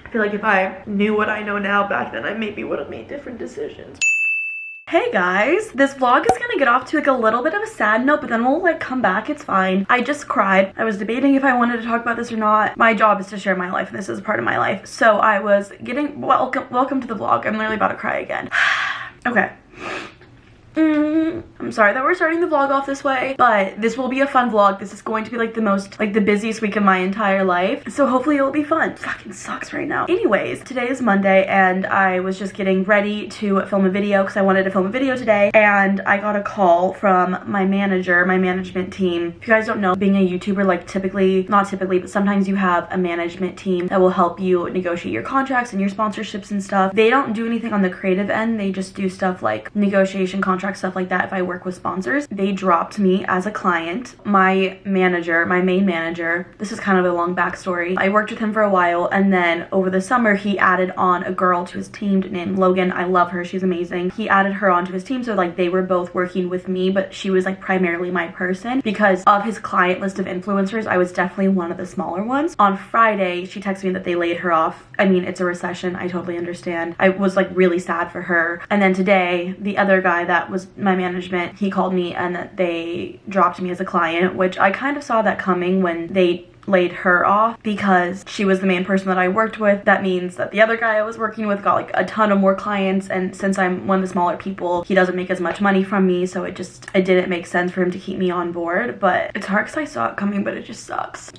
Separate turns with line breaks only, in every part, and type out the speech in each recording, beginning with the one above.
I feel like if I knew what I know now back then, I maybe would have made different decisions. Hey guys, this vlog is gonna get off to like a little bit of a sad note, but then we'll like come back. It's fine. I just cried. I was debating if I wanted to talk about this or not. My job is to share my life and this is part of my life. So I was getting welcome to the vlog. I'm literally about to cry again. Okay. I'm sorry that we're starting the vlog off this way, but this will be a fun vlog. This is going to be like the busiest week of my entire life, so hopefully it'll be fun. Fucking sucks right now. Anyways, today is Monday and I was just getting ready to film a video because I wanted to film a video today, and I got a call from my manager, my management team. If you guys don't know, being a YouTuber, like not typically, but sometimes you have a management team that will help you negotiate your contracts and your sponsorships and stuff. They don't do anything on the creative end. They just do stuff like negotiation, contract, stuff like that. If I work with sponsors, they dropped me as a client. My manager, my main manager, this is kind of a long backstory. I worked with him for a while, and then over the summer he added on a girl to his team named Logan. I love her, she's amazing. He added her onto his team, so like they were both working with me, but she was like primarily my person because of his client list of influencers. I was definitely one of the smaller ones. On Friday she texted me that they laid her off. I mean, it's a recession, I totally understand. I was like really sad for her. And then today the other guy that was my management, he called me and that they dropped me as a client, which I kind of saw that coming when they laid her off because she was the main person that I worked with. That means that the other guy I was working with got like a ton of more clients, and since I'm one of the smaller people, he doesn't make as much money from me, so it didn't make sense for him to keep me on board. But it's hard because I saw it coming, but it just sucks.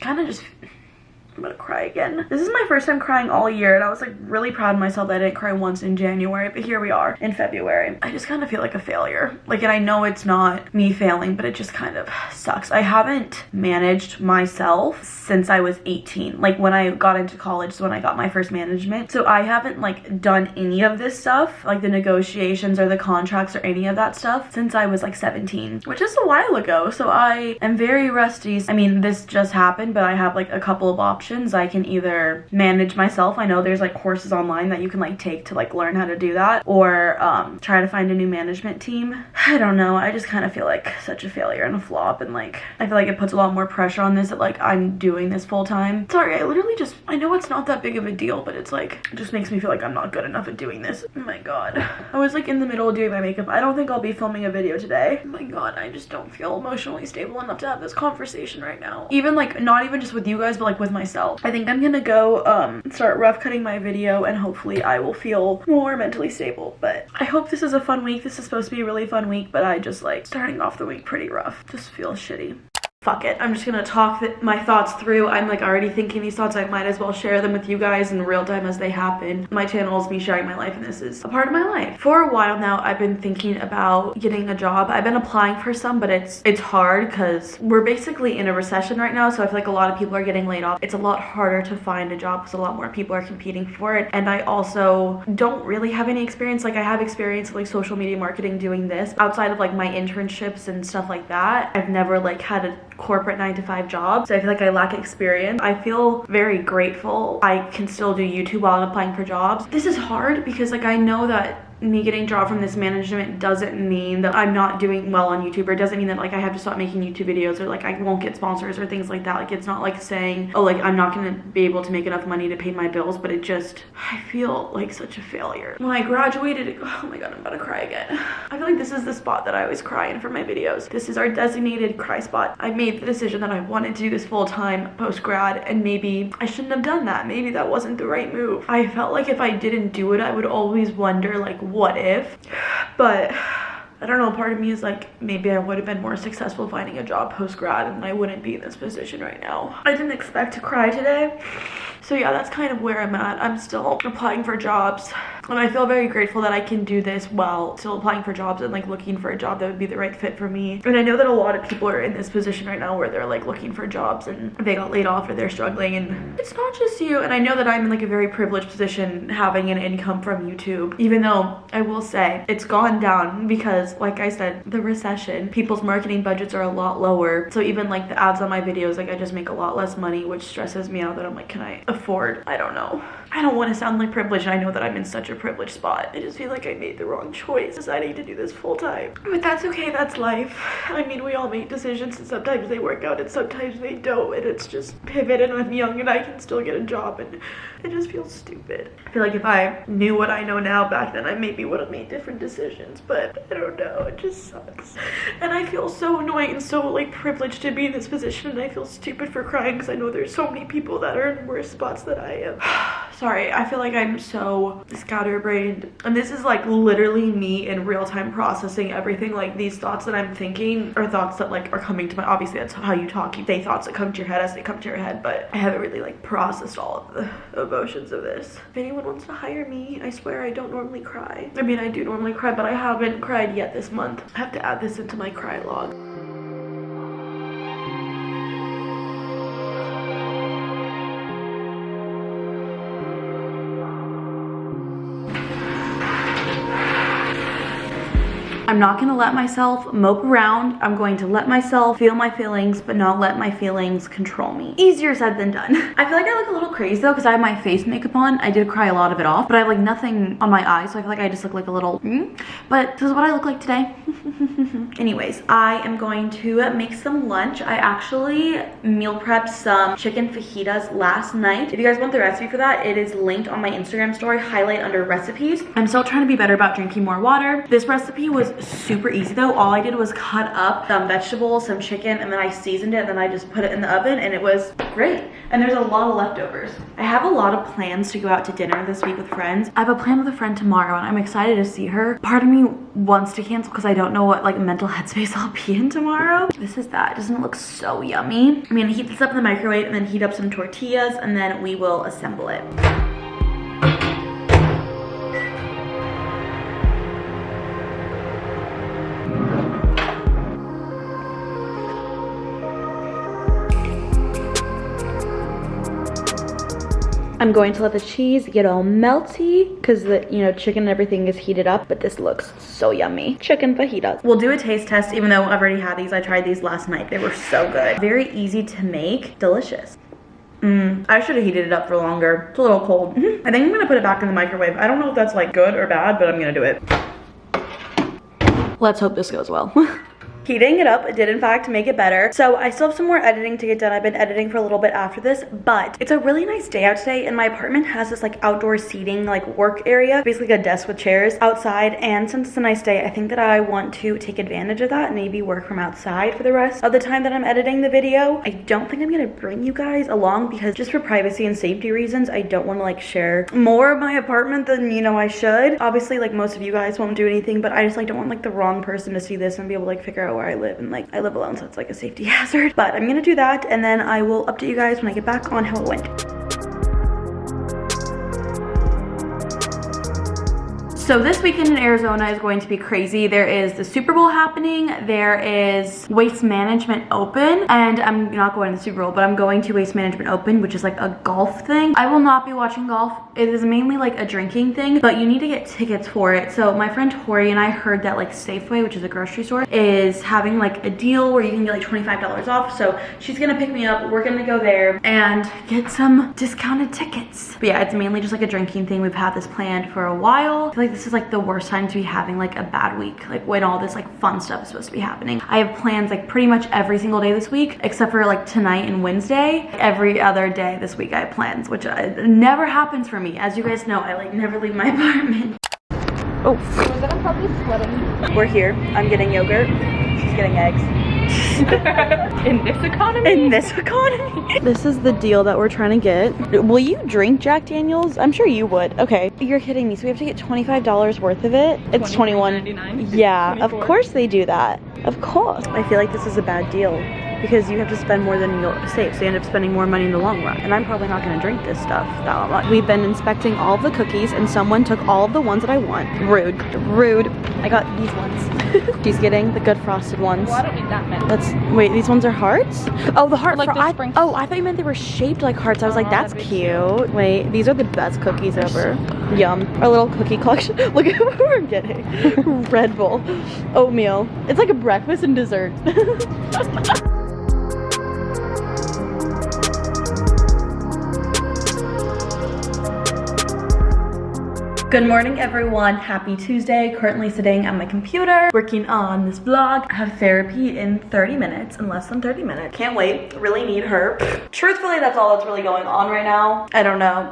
I'm gonna cry again. This is my first time crying all year, and I was like really proud of myself that I didn't cry once in January, but here we are in February. I just kind of feel like a failure. Like, and I know it's not me failing, but it just kind of sucks. I haven't managed myself since I was 18. Like when I got into college is when I got my first management. So I haven't like done any of this stuff, like the negotiations or the contracts or any of that stuff, since I was like 17, which is a while ago. So I am very rusty. I mean, this just happened, but I have like a couple of options. I can either manage myself. I know there's like courses online that you can like take to like learn how to do that, or try to find a new management team. I don't know. I just kind of feel like such a failure and a flop, and like I feel like it puts a lot more pressure on this that like I'm doing this full time. Sorry, I know it's not that big of a deal, but it's like it just makes me feel like I'm not good enough at doing this. Oh my god. I was like in the middle of doing my makeup. I don't think I'll be filming a video today. Oh my god, I just don't feel emotionally stable enough to have this conversation right now. Even like not even just with you guys, but like with myself. I think I'm gonna go start rough cutting my video, and hopefully I will feel more mentally stable. But I hope this is a fun week. This is supposed to be a really fun week, but I just like starting off the week pretty rough. Just feels shitty. Fuck it, I'm just gonna talk my thoughts through. I'm like already thinking these thoughts. I might as well share them with you guys in real time as they happen. My channel is me sharing my life, and this is a part of my life. For a while now, I've been thinking about getting a job. I've been applying for some, but it's hard because we're basically in a recession right now, so I feel like a lot of people are getting laid off. It's a lot harder to find a job because a lot more people are competing for it, and I also don't really have any experience. Like I have experience like social media marketing doing this outside of like my internships and stuff like that. I've never like had a corporate 9-to-5 job, so I feel like I lack experience. I feel very grateful I can still do YouTube while I'm applying for jobs. This is hard because like I know that me getting a job from this management doesn't mean that I'm not doing well on YouTube, or it doesn't mean that like I have to stop making YouTube videos, or like I won't get sponsors or things like that. Like it's not like saying, oh, like I'm not gonna be able to make enough money to pay my bills, but it just, I feel like such a failure. When I graduated, oh my god, I'm about to cry again. I feel like this is the spot that I always cry in for my videos. This is our designated cry spot. I made the decision that I wanted to do this full time post grad, and maybe I shouldn't have done that. Maybe that wasn't the right move. I felt like if I didn't do it, I would always wonder like, what if? But I don't know, part of me is like, maybe I would have been more successful finding a job post-grad and I wouldn't be in this position right now. I didn't expect to cry today. So yeah, that's kind of where I'm at. I'm still applying for jobs, and I feel very grateful that I can do this while still applying for jobs and like looking for a job that would be the right fit for me. And I know that a lot of people are in this position right now where they're like looking for jobs and they got laid off or they're struggling, and it's not just you. And I know that I'm in like a very privileged position having an income from YouTube, even though I will say it's gone down because like I said, the recession, people's marketing budgets are a lot lower. So even like the ads on my videos, like I just make a lot less money, which stresses me out that I'm like, can I afford, I don't know, I don't want to sound like privileged. I know that I'm in such a privileged spot. I just feel like I made the wrong choice deciding to do this full time. But that's okay, that's life. I mean, we all make decisions and sometimes they work out and sometimes they don't, and it's just pivot, and I'm young and I can still get a job, and it just feels stupid. I feel like if I knew what I know now back then, I maybe would have made different decisions, but I don't know, it just sucks. And I feel so annoying and so like privileged to be in this position, and I feel stupid for crying because I know there's so many people that are in worse spots than I am. Sorry, I feel like I'm so scatterbrained, and this is like literally me in real time processing everything. Like these thoughts that I'm thinking are thoughts that like are coming to my, obviously that's how you talk, you say thoughts that come to your head as they come to your head, but I haven't really like processed all of the emotions of this. If anyone wants to hire me, I swear I don't normally cry. I mean, I do normally cry, but I haven't cried yet this month. I have to add this into my cry log. I'm not gonna let myself mope around. I'm going to let myself feel my feelings, but not let my feelings control me. Easier said than done. I feel like I look a little crazy though, because I have my face makeup on. I did cry a lot of it off, but I have like nothing on my eyes, so I feel like I just look like a little, but this is what I look like today. Anyways, I am going to make some lunch. I actually meal prepped some chicken fajitas last night. If you guys want the recipe for that, it is linked on my Instagram story, highlight under recipes. I'm still trying to be better about drinking more water. This recipe was super easy though. All I did was cut up some vegetables, some chicken, and then I seasoned it, and then I just put it in the oven, and it was great. And there's a lot of leftovers. I have a lot of plans to go out to dinner this week with friends. I have a plan with a friend tomorrow, and I'm excited to see her. Part of me wants to cancel because I don't know what like mental headspace I'll be in tomorrow. This is that. Doesn't it look so yummy? I'm gonna heat this up in the microwave and then heat up some tortillas, and then we will assemble it. I'm going to let the cheese get all melty because the, chicken and everything is heated up, but this looks so yummy. Chicken fajitas. We'll do a taste test, even though I've already had these. I tried these last night. They were so good. Very easy to make. Delicious. I should have heated it up for longer. It's a little cold. I think I'm gonna put it back in the microwave. I don't know if that's like good or bad, but I'm gonna do it. Let's hope this goes well. Heating it up did in fact make it better. So I still have some more editing to get done. I've been editing for a little bit after this, but it's a really nice day out today, and my apartment has this like outdoor seating like work area, basically a desk with chairs outside, and since it's a nice day, I think that I want to take advantage of that and maybe work from outside for the rest of the time that I'm editing the video. I don't think I'm gonna bring you guys along because just for privacy and safety reasons, I don't want to like share more of my apartment than I should. Obviously, like most of you guys won't do anything, but I just like don't want like the wrong person to see this and be able to like figure out where I live, and like I live alone, so it's like a safety hazard. But I'm gonna do that, and then I will update you guys when I get back on how it went. So this weekend in Arizona is going to be crazy. There is the Super Bowl happening. There is Waste Management Open, and I'm not going to the Super Bowl, but I'm going to Waste Management Open, which is like a golf thing. I will not be watching golf. It is mainly like a drinking thing, but you need to get tickets for it. So my friend Tori and I heard that like Safeway, which is a grocery store, is having like a deal where you can get like $25 off. So she's gonna pick me up. We're gonna go there and get some discounted tickets. But yeah, it's mainly just like a drinking thing. We've had this planned for a while. I feel like this is like the worst time to be having like a bad week, like when all this like fun stuff is supposed to be happening. I have plans like pretty much every single day this week, except for like tonight and Wednesday. Every other day this week I have plans, which never happens for me. As you guys know, I like never leave my apartment. Oh, I'm probably sweating. We're here. I'm getting yogurt. She's getting eggs.
In this economy?
In this economy? This is the deal that we're trying to get. Will you drink Jack Daniels? I'm sure you would. Okay, you're kidding me. So we have to get $25 worth of it. It's $21.99. Yeah, 24. Of course they do that. Of course. I feel like this is a bad deal because you have to spend more than you'll save, so you end up spending more money in the long run. And I'm probably not gonna drink this stuff that much. We've been inspecting all of the cookies, and someone took all of the ones that I want. Rude. Rude. I got these ones. She's getting the good frosted ones.
Well, I don't need that many.
Wait, these ones are hearts? Oh, the heart.
Like
I thought you meant they were shaped like hearts. I was like, that's cute. Wait, these are the best cookies ever. Yum. Our little cookie collection. Look at what we're getting. Red Bull. Oatmeal. It's like a breakfast and dessert. Good morning, everyone. Happy Tuesday. Currently sitting at my computer working on this vlog. I have therapy in 30 minutes, in less than 30 minutes. Can't wait. Really need her. Truthfully, that's all that's really going on right now. I don't know.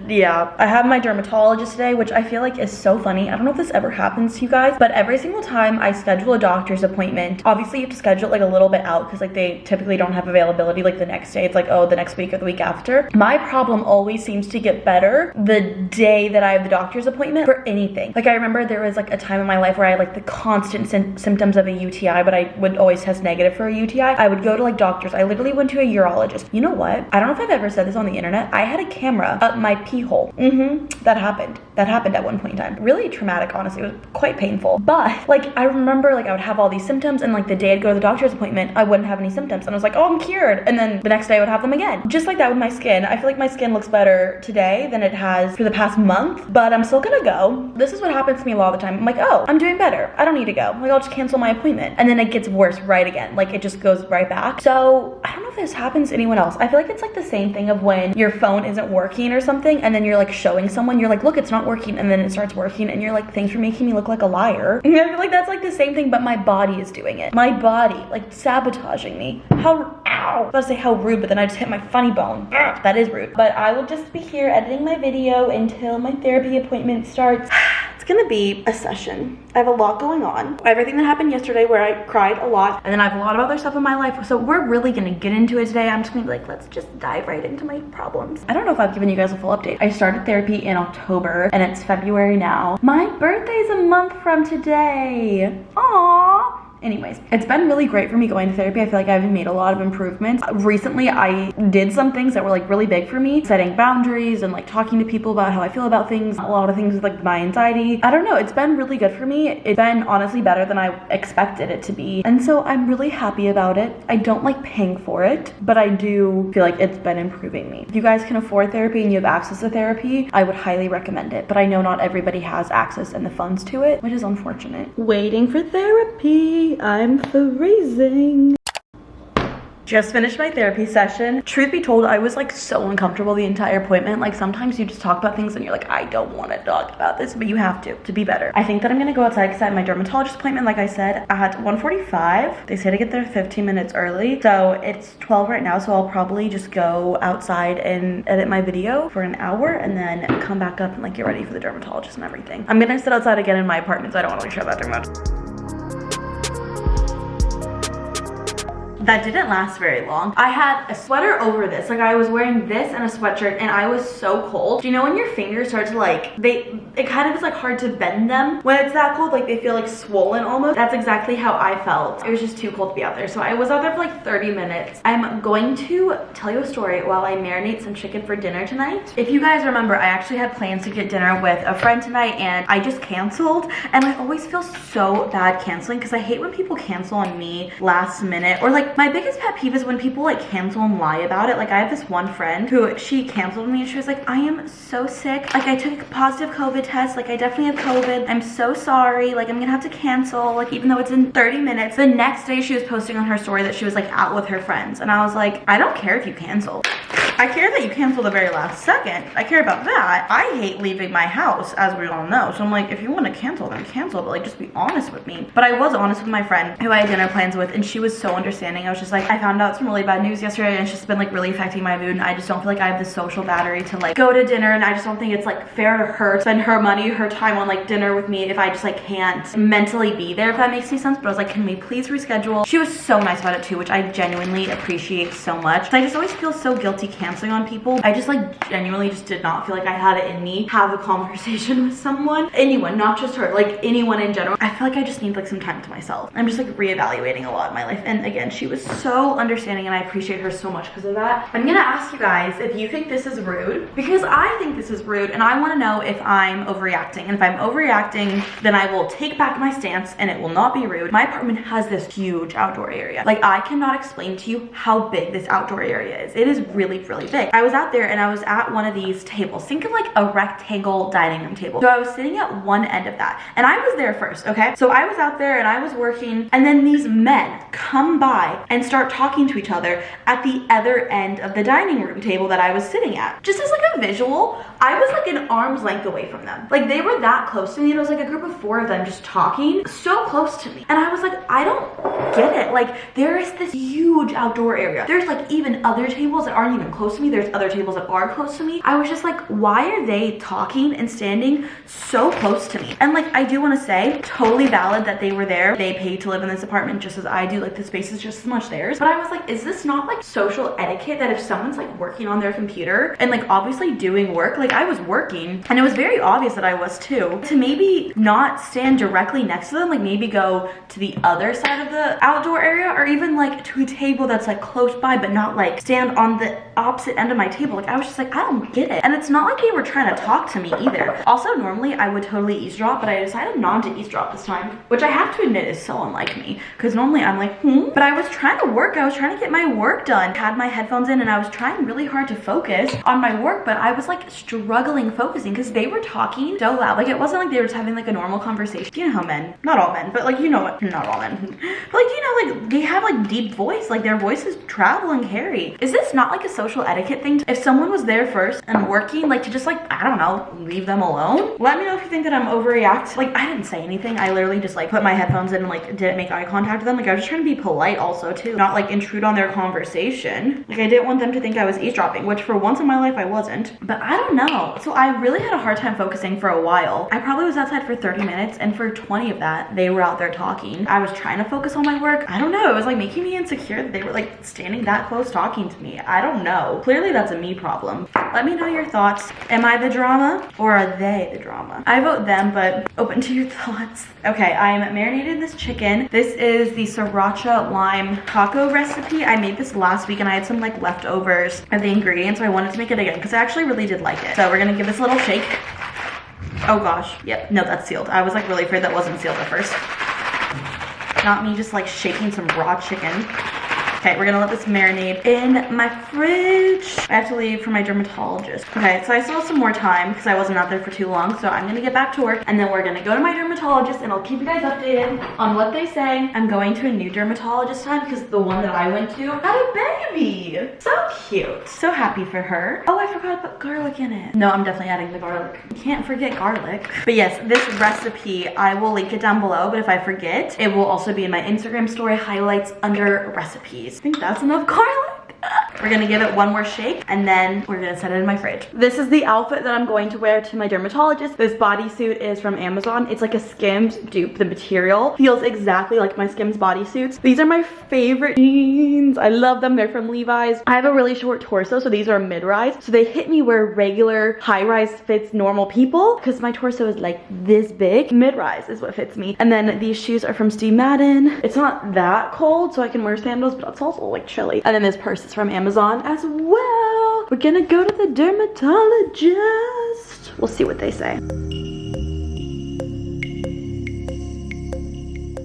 Yeah, I have my dermatologist today, which I feel like is so funny. I don't know if this ever happens to you guys, but every single time I schedule a doctor's appointment, obviously you have to schedule it like a little bit out because like they typically don't have availability like the next day. It's like, oh, the next week or the week after. My problem always seems to get better the day that I have the doctor's appointment for anything. Like I remember there was like a time in my life where I had like the constant symptoms of a UTI, but I would always test negative for a UTI. I would go to like doctors. I literally went to a urologist. You know what? I don't know if I've ever said this on the internet. I had a camera up my pee hole. That happened. That happened at one point in time. Really traumatic, honestly. It was quite painful. But like I remember like I would have all these symptoms and like the day I'd go to the doctor's appointment, I wouldn't have any symptoms. And I was like, oh, I'm cured. And then the next day I would have them again. Just like that with my skin. I feel like my skin looks better today than it has for the past month, but I'm still gonna go. This is what happens to me a lot of the time. I'm like, oh, I'm doing better. I don't need to go. Like I'll just cancel my appointment. And then it gets worse right again. Like it just goes right back. So I don't know if this happens to anyone else. I feel like it's like the same thing of when your phone isn't working or something and then you're like showing someone, you're like, look, it's not working. And then it starts working and you're like, thanks for making me look like a liar. And I feel like that's like the same thing, but my body is doing it. My body, like sabotaging me. Ow. I was about to say how rude, but then I just hit my funny bone. Ugh, that is rude. But I will just be here editing my video until my therapy appointment starts. It's gonna be a session. I have a lot going on. Everything that happened yesterday where I cried a lot, and then I have a lot of other stuff in my life. So we're really gonna get into it today. I'm just gonna be like, let's just dive right into my problems. I don't know if I've given you guys a full update. I started therapy in October and it's February now. My birthday's a month from today. Aww. Anyways, it's been really great for me going to therapy. I feel like I've made a lot of improvements. Recently, I did some things that were like really big for me, setting boundaries and like talking to people about how I feel about things. A lot of things with like my anxiety. I don't know, it's been really good for me. It's been honestly better than I expected it to be. And so I'm really happy about it. I don't like paying for it, but I do feel like it's been improving me. If you guys can afford therapy and you have access to therapy, I would highly recommend it. But I know not everybody has access and the funds to it, which is unfortunate. Waiting for therapy. I'm freezing. Just finished my therapy session. Truth be told, I was like so uncomfortable the entire appointment. Like sometimes you just talk about things and you're like, I don't want to talk about this, but you have to be better. I think that I'm gonna go outside because I have my dermatologist appointment, like I said, at 1:45. They say to get there 15 minutes early. So it's 12 right now, so I'll probably just go outside and edit my video for an hour and then come back up and like get ready for the dermatologist and everything. I'm gonna sit outside again in my apartment, so I don't want to like show that too much. That didn't last very long. I had a sweater over this. Like I was wearing this and a sweatshirt and I was so cold. Do you know when your fingers start to like, it kind of is like hard to bend them when it's that cold, like they feel like swollen almost. That's exactly how I felt. It was just too cold to be out there. So I was out there for like 30 minutes. I'm going to tell you a story while I marinate some chicken for dinner tonight. If you guys remember, I actually had plans to get dinner with a friend tonight and I just canceled. And I always feel so bad canceling because I hate when people cancel on me last minute or like my biggest pet peeve is when people like cancel and lie about it. Like I have this one friend who she canceled me and she was like, I am so sick. Like I took a positive COVID test. Like I definitely have COVID. I'm so sorry. Like I'm gonna have to cancel. Like even though it's in 30 minutes. The next day she was posting on her story that she was like out with her friends. And I was like, I don't care if you cancel. I care that you cancel the very last second. I care about that. I hate leaving my house, as we all know. So I'm like, if you want to cancel, then cancel, but like just be honest with me. But I was honest with my friend who I had dinner plans with and she was so understanding. I was just like, I found out some really bad news yesterday and it's just been like really affecting my mood and I just don't feel like I have the social battery to like go to dinner and I just don't think it's like fair to her to spend her money, her time on like dinner with me if I just like can't mentally be there, if that makes any sense. But I was like, can we please reschedule? She was so nice about it too, which I genuinely appreciate so much. So I just always feel so guilty canceling on people. I just like genuinely just did not feel like I had it in me have a conversation with someone, anyone, not just her, like anyone in general. I feel like I just need like some time to myself. I'm just like reevaluating a lot in my life. And again, she was so understanding and I appreciate her so much because of that. I'm gonna ask you guys if you think this is rude, because I think this is rude and I want to know if I'm overreacting. And if I'm overreacting, then I will take back my stance and it will not be rude. My apartment has this huge outdoor area. Like I cannot explain to you how big this outdoor area is. It is really really big. I was out there and I was at one of these tables. Think of like a rectangle dining room table. So I was sitting at one end of that and I was there first, okay? So I was out there and I was working, and then these men come by and start talking to each other at the other end of the dining room table that I was sitting at. Just as like a visual, I was like an arm's length away from them. Like they were that close to me. It was like a group of 4 of them just talking so close to me. And I was like, I don't get it. Like there is this huge outdoor area. There's like even other tables that aren't even close to me. There's other tables that are close to me. I was just like, why are they talking and standing so close to me? And like, I do want to say, totally valid that they were there. They paid to live in this apartment just as I do. Like the space is just as much theirs. But I was like, is this not like social etiquette that if someone's like working on their computer and like obviously doing work, like I was working and it was very obvious that I was too, to maybe not stand directly next to them, like maybe go to the other side of the outdoor area, or even like to a table that's like close by, but not like stand on the opposite end of my table. Like I was just like, I don't get it. And it's not like they were trying to talk to me either. Also, normally I would totally eavesdrop, but I decided not to eavesdrop this time, which I have to admit is so unlike me, because normally I'm like, but I was trying to work. I was trying to get my work done. Had my headphones in and I was trying really hard to focus on my work, but I was like struggling focusing because they were talking so loud. Like it wasn't like they were just having like a normal conversation. You know how men, not all men, but like, you know what, not all men, but like, you know, like they have like deep voice, like their voices travel and carry. Is this not like a social etiquette thing? If someone was there first and working, like to just like, I don't know, leave them alone? Let me know if you think that I'm overreacting. Like I didn't say anything. I literally just like put my headphones in and like didn't make eye contact with them. Like I was just trying to be polite also too, not like intrude on their conversation. Like I didn't want them to think I was eavesdropping, which for once in my life I wasn't. But I don't know. So I really had a hard time focusing for a while. I probably was outside for 30 minutes and for 20 of that, they were out there talking. I was trying to focus on my work. I don't know. It was like making me insecure that they were like standing that close talking to me. I don't know. Clearly that's a me problem. Let me know your thoughts. Am I the drama or are they the drama? I vote them, but open to your thoughts. Okay, I'm marinating this chicken. This is the sriracha lime taco recipe. I made this last week and I had some like leftovers of the ingredients, so I wanted to make it again because I actually really did like it. So we're gonna give this a little shake. Oh gosh, yep, no, that's sealed. I was like really afraid that wasn't sealed at first. Not me just like shaking some raw chicken. Okay, we're gonna let this marinate in my fridge. I have to leave for my dermatologist. Okay, so I still have some more time because I wasn't out there for too long, so I'm gonna get back to work and then we're gonna go to my dermatologist and I'll keep you guys updated on what they say. I'm going to a new dermatologist time because the one that I went to had a baby. So cute. So happy for her. Oh, I forgot to put garlic in it. No, I'm definitely adding the garlic. You can't forget garlic. But yes, this recipe, I will link it down below, but if I forget, it will also be in my Instagram story highlights under recipes. I think that's enough garlic. We're gonna give it one more shake and then we're gonna set it in my fridge. This is the outfit that I'm going to wear to my dermatologist. This bodysuit is from Amazon. It's like a Skims dupe. The material feels exactly like my Skims bodysuits. These are my favorite jeans. I love them. They're from Levi's. I have a really short torso, so these are mid-rise. So they hit me where regular high-rise fits normal people because my torso is like this big. Mid-rise is what fits me. And then these shoes are from Steve Madden. It's not that cold, so I can wear sandals, but it's also like chilly. And then this purse is from Amazon as well. We're gonna go to the dermatologist. We'll see what they say.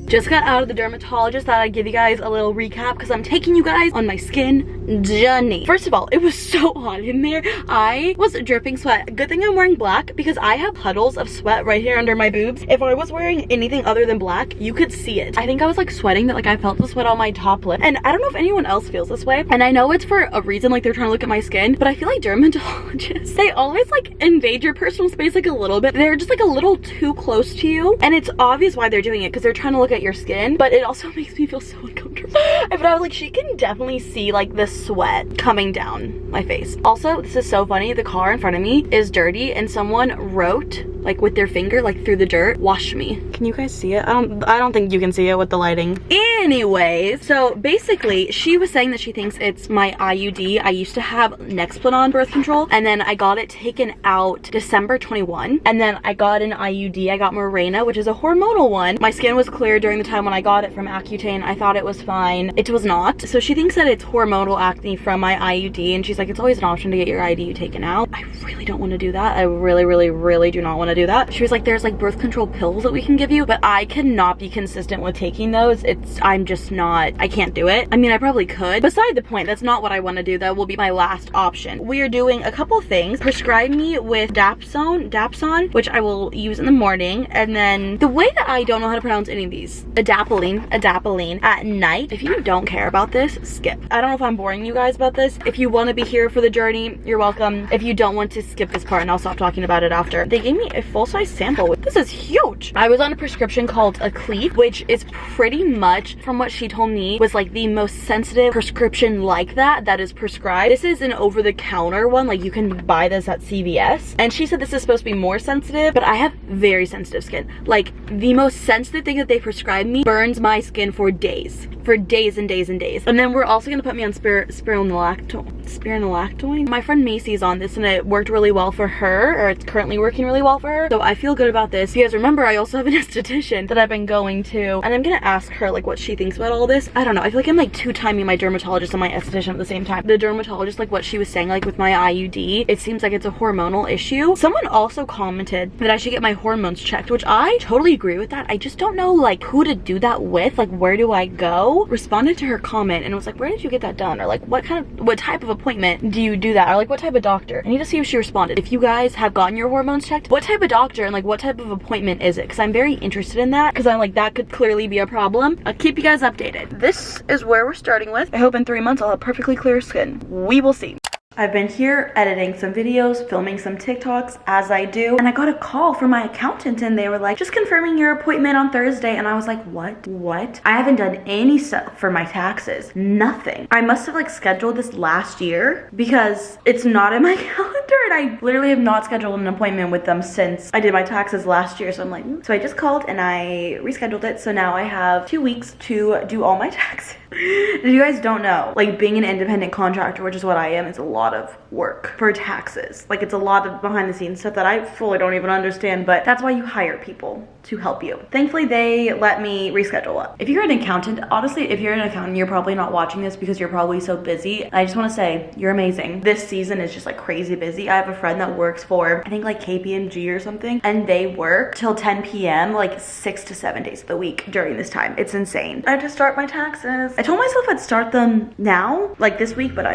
Just got out of the dermatologist. Thought I'd give you guys a little recap because I'm taking you guys on my skin journey. First of all, it was so hot in there. I was dripping sweat. Good thing I'm wearing black because I have puddles of sweat right here under my boobs. If I was wearing anything other than black, you could see it. I think I was like sweating that like I felt the sweat on my top lip. And I don't know if anyone else feels this way. And I know it's for a reason, like they're trying to look at my skin, but I feel like dermatologists, they always like invade your personal space like a little bit. They're just like a little too close to you. And it's obvious why they're doing it because they're trying to look at your skin, but it also makes me feel so uncomfortable. But I was like, she can definitely see like the sweat coming down my face. Also, this is so funny. The car in front of me is dirty and someone wrote like with their finger like through the dirt, wash me. Can you guys see it? I don't think you can see it with the lighting. Anyways, so basically she was saying that she thinks it's my IUD. I used to have Nexplanon birth control and then I got it taken out December 21 and then I got an IUD. I got Mirena, which is a hormonal one. My skin was clear during the time when I got it from Accutane. I thought it was fine. It was not. So she thinks that it's hormonal acne from my IUD and she's like, it's always an option to get your IUD taken out. I really don't want to do that. I really do not want to do that. She was like, there's like birth control pills that we can give you, but I cannot be consistent with taking those. I'm just not, I can't do it. I mean, I probably could. Beside the point, that's not what I want to do. That will be my last option. We are doing a couple things. Prescribe me with Dapsone, which I will use in the morning. And then the way that I don't know how to pronounce any of these, adapalene at night. If you don't care about this, skip. I don't know if I'm boring you guys about this. If you want to be here for the journey, you're welcome. If you don't want to, skip this part and I'll stop talking about it after. They gave me a full-size sample. This is huge. I was on a prescription called a Cleef, which is pretty much, from what she told me, was like the most sensitive prescription like that is prescribed. This is an over-the-counter one. Like, you can buy this at CVS. And she said this is supposed to be more sensitive, but I have very sensitive skin. Like, the most sensitive thing that they prescribed me burns my skin for days. For days and days and days. And then we're also gonna put me on spironolactone. My friend Macy's on this and it worked really well for her, or it's currently working really well for her. So I feel good about this. If you guys remember, I also have an esthetician that I've been going to, and I'm gonna ask her like what she thinks about all this. I don't know. I feel like I'm like two-timing my dermatologist and my esthetician at the same time. The dermatologist, like what she was saying, like with my IUD, it seems like it's a hormonal issue. Someone also commented that I should get my hormones checked, which I totally agree with that. I just don't know like who to do that with. Like, where do I go? Responded to her comment and was like, where did you get that done? Or like, what type of appointment do you do that? Or like, what type of doctor? I need to see if she responded. If you guys have gotten your hormones checked, what type of doctor and like what type of appointment is it? Because I'm very interested in that, because I'm like, that could clearly be a problem. I'll keep you guys updated. This is where we're starting with. I hope in 3 months I'll have perfectly clear skin. We will see. I've been here editing some videos, filming some TikToks as I do, and I got a call from my accountant and they were like, just confirming your appointment on Thursday. And I was like, what? I haven't done any stuff for my taxes. Nothing. I must have like scheduled this last year because it's not in my calendar, and I literally have not scheduled an appointment with them since I did my taxes last year. So I'm like, So I just called and I rescheduled it. So now I have 2 weeks to do all my taxes. If you guys don't know, like being an independent contractor, which is what I am, is a lot of work for taxes. Like, it's a lot of behind the scenes stuff that I fully don't even understand, but that's why you hire people to help you. Thankfully, they let me reschedule it. If you're an accountant, honestly, if you're an accountant, you're probably not watching this because you're probably so busy. I just want to say, you're amazing. This season is just like crazy busy. I have a friend that works for, I think like KPMG or something, and they work till 10 p.m. like 6 to 7 days of the week during this time. It's insane. I have to start my taxes. I told myself I'd start them now, like this week, but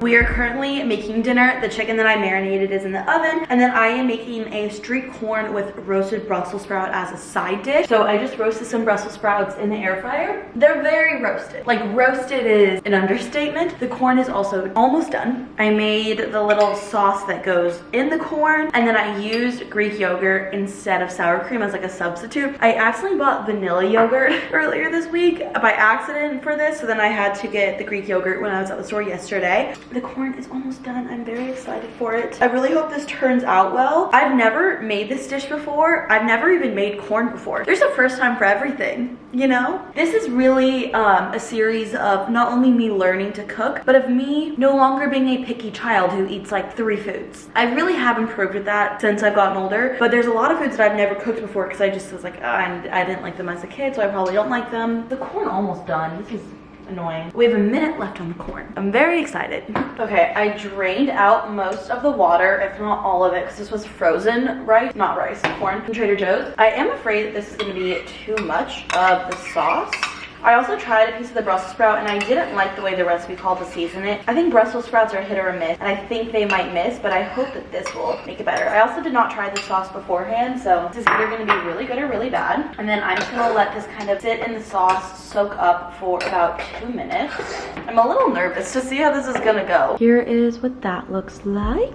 we are currently making dinner. The chicken that I marinated is in the oven, and then I am making a street corn with roasted Brussels sprout as a side dish. So I just roasted some Brussels sprouts in the air fryer. They're very roasted. Like, roasted is an understatement. The corn is also almost done. I made the little sauce that goes in the corn, and then I used Greek yogurt instead of sour cream as like a substitute. I accidentally bought vanilla yogurt earlier this week by accident for this, so then I had to get the Greek yogurt when I was at the store yesterday. The corn is almost done. I'm very excited for it. I really hope this turns out well. I've never made this dish before. I've never even made corn before. There's a first time for everything, you know? This is really a series of not only me learning to cook, but of me no longer being a picky child who eats like 3 foods. I really have improved with that since I've gotten older, but there's a lot of foods that I've never cooked before because I just was like, I didn't like them as a kid, so I probably don't like them. The corn almost done. This is annoying. We have a minute left on the corn. I'm very excited. Okay, I drained out most of the water, if not all of it, because this was frozen corn from Trader Joe's. I am afraid that this is going to be too much of the sauce. I also tried a piece of the Brussels sprout and I didn't like the way the recipe called to season it. I think Brussels sprouts are hit or a miss, and I think they might miss, but I hope that this will make it better. I also did not try the sauce beforehand, so this is either going to be really good or really bad. And then I'm just going to let this kind of sit in the sauce, soak up for about 2 minutes. I'm a little nervous to see how this is going to go. Here is what that looks like.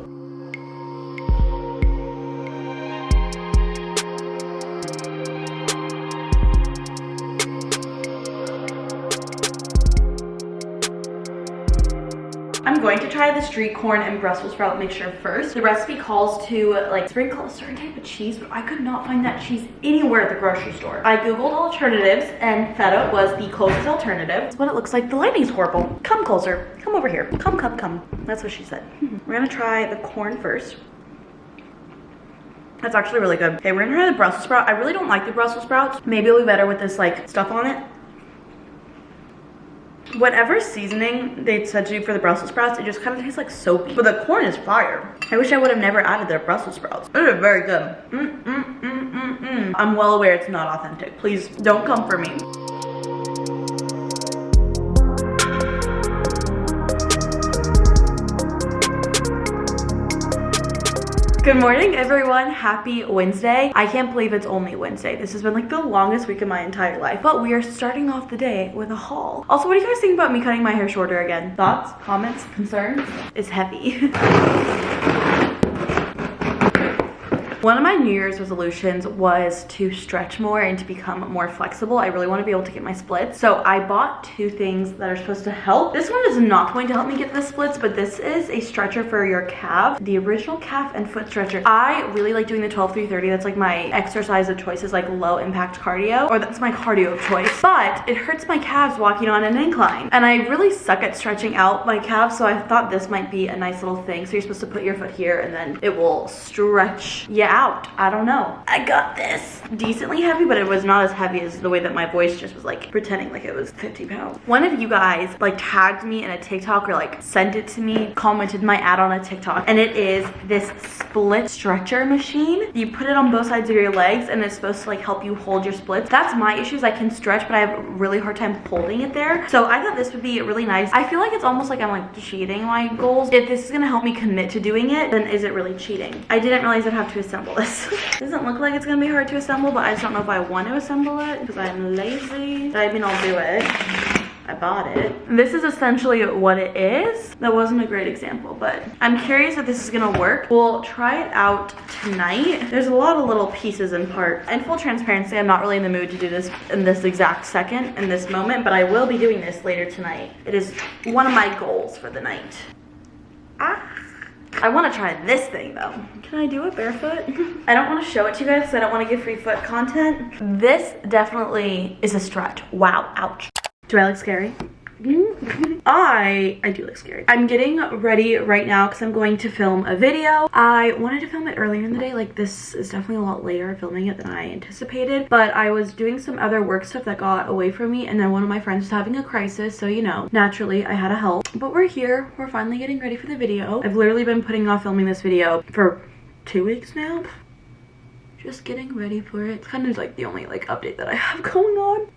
I'm I'm going to try the street corn and Brussels sprout mixture first. The recipe calls to like sprinkle a certain type of cheese, but I could not find that cheese anywhere at the grocery store. I googled alternatives and feta was the closest alternative. That's what it looks like. The lighting's horrible. Come closer. Come over here. Come, come, come. That's what she said. We're gonna try the corn first. That's actually really good. Okay, we're gonna try the Brussels sprout. I really don't like the Brussels sprouts. Maybe it'll be better with this like stuff on it. Whatever seasoning they said to do for the Brussels sprouts, it just kind of tastes like soapy. But the corn is fire. I wish I would have never added their Brussels sprouts. It is very good. I'm well aware it's not authentic. Please don't come for me. Good morning, everyone. Happy Wednesday. I can't believe it's only Wednesday. This has been like the longest week of my entire life, but we are starting off the day with a haul. Also, what do you guys think about me cutting my hair shorter again? Thoughts, comments, concerns? It's heavy. One of my New Year's resolutions was to stretch more and to become more flexible. I really want to be able to get my splits. So I bought two things that are supposed to help. This one is not going to help me get the splits, but this is a stretcher for your calf. The original calf and foot stretcher. I really like doing the 12-3-30. That's like my exercise of choice, is like low impact cardio, or that's my cardio of choice. But it hurts my calves walking on an incline. And I really suck at stretching out my calves, so I thought this might be a nice little thing. So you're supposed to put your foot here and then it will stretch you out. I don't know. I got this. Decently heavy, but it was not as heavy as the way that my voice just was like pretending like it was 50 pounds. One of you guys like tagged me in a TikTok or like sent it to me, commented my ad on a TikTok, and it is this split stretcher machine. You put it on both sides of your legs and it's supposed to like help you hold your splits. That's my issue, is I can stretch, but I have a really hard time holding it there. So I thought this would be really nice. I feel like it's almost like I'm like cheating my goals. If this is gonna help me commit to doing it, then is it really cheating? I didn't realize I'd have to assemble this. Doesn't look like it's gonna be hard to assemble, but I just don't know if I want to assemble it because I'm lazy. I mean, I'll do it. I bought it. This is essentially what it is. That wasn't a great example, but I'm curious if this is gonna work. We'll try it out tonight. There's a lot of little pieces and parts. In full transparency, I'm not really in the mood to do this in this exact second, in this moment, but I will be doing this later tonight. It is one of my goals for the night. I want to try this thing though. Can I do it barefoot? I don't want to show it to you guys because I don't want to give free foot content. This definitely is a stretch. Wow, ouch. Do I look scary? I do look scary. I'm getting ready right now because I'm going to film a video. I wanted to film it earlier in the day. Like, this is definitely a lot later filming it than I anticipated, but I was doing some other work stuff that got away from me, and then one of my friends was having a crisis, so you know, naturally I had to help. But we're here. We're finally getting ready for the video. I've literally been putting off filming this video for 2 weeks now. Just getting ready for it. It's kind of like the only like update that I have going on.